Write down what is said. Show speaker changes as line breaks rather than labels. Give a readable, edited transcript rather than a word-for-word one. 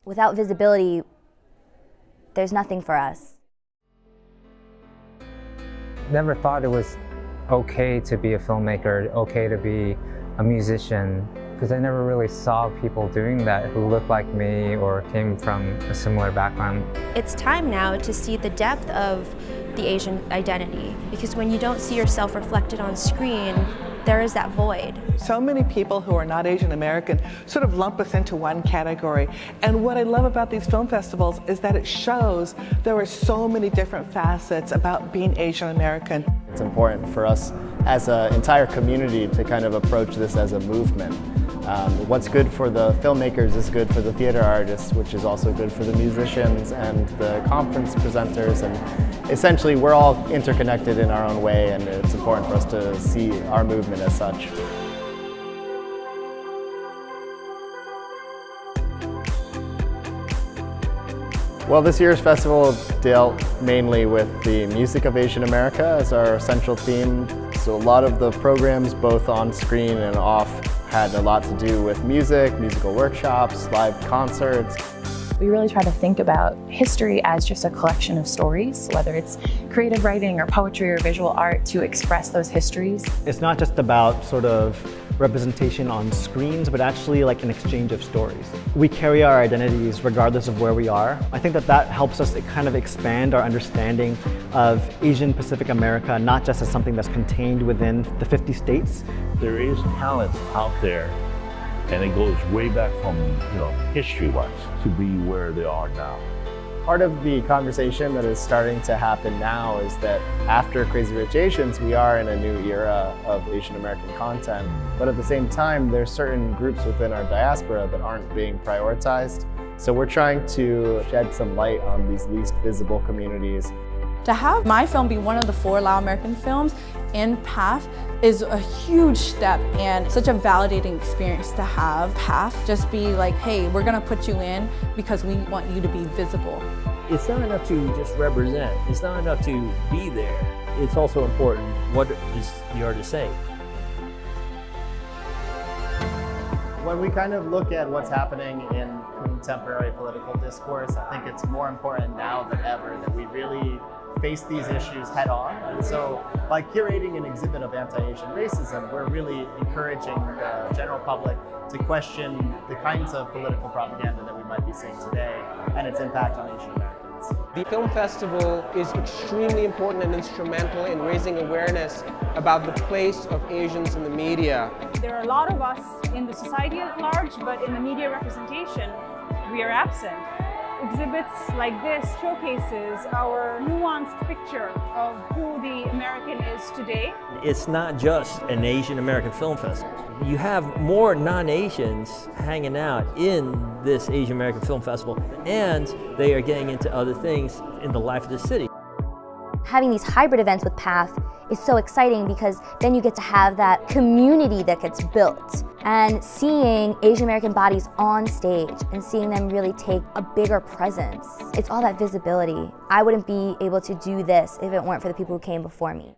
Without visibility, there's nothing for us.
Never thought it was okay to be a filmmaker, okay to be a musician, because I never really saw people doing that who looked like me or came from a similar background.
It's time now to see the depth of the Asian identity, because when you don't see yourself reflected on screen, there is that void.
So many people who are not Asian American sort of lump us into one category. And what I love about these film festivals is that it shows there are so many different facets about being Asian American.
It's important for us as an entire community to kind of approach this as a movement. What's good for the filmmakers is good for the theater artists, which is also good for the musicians and the conference presenters. And essentially, we're all interconnected in our own way, and it's important for us to see our movement as such. Well, this year's festival dealt mainly with the music of Asian America as our central theme. So a lot of the programs, both on screen and off, had a lot to do with music, musical workshops, live concerts.
We really try to think about history as just a collection of stories, whether it's creative writing or poetry or visual art, to express those histories.
It's not just about sort of representation on screens, but actually like an exchange of stories. We carry our identities regardless of where we are. I think that helps us kind of expand our understanding of Asian Pacific America, not just as something that's contained within the 50 states.
There is talent out there, and it goes way back from, history-wise to be where they are now.
Part of the conversation that is starting to happen now is that after Crazy Rich Asians, we are in a new era of Asian American content. But at the same time, there's certain groups within our diaspora that aren't being prioritized. So we're trying to shed some light on these least visible communities.
To have my film be one of the 4 Lao American films in PAAFF is a huge step and such a validating experience to have PAAFF just be like, hey, we're gonna put you in because we want you to be visible.
It's not enough to just represent. It's not enough to be there. It's also important what is the artist saying.
When we kind of look at what's happening in contemporary political discourse, I think it's more important now than ever that we really face these issues head on. And so by curating an exhibit of anti-Asian racism, we're really encouraging the general public to question the kinds of political propaganda that we might be seeing today and its impact on Asian Americans.
The film festival is extremely important and instrumental in raising awareness about the place of Asians in the media.
There are a lot of us in the society at large, but in the media representation, we are absent. Exhibits like this showcases our nuanced picture of who the American is today.
It's not just an Asian American film festival. You have more non-Asians hanging out in this Asian American Film Festival, and they are getting into other things in the life of the city.
Having these hybrid events with PAAFF is so exciting because then you get to have that community that gets built, and seeing Asian American bodies on stage and seeing them really take a bigger presence. It's all that visibility. I wouldn't be able to do this if it weren't for the people who came before me.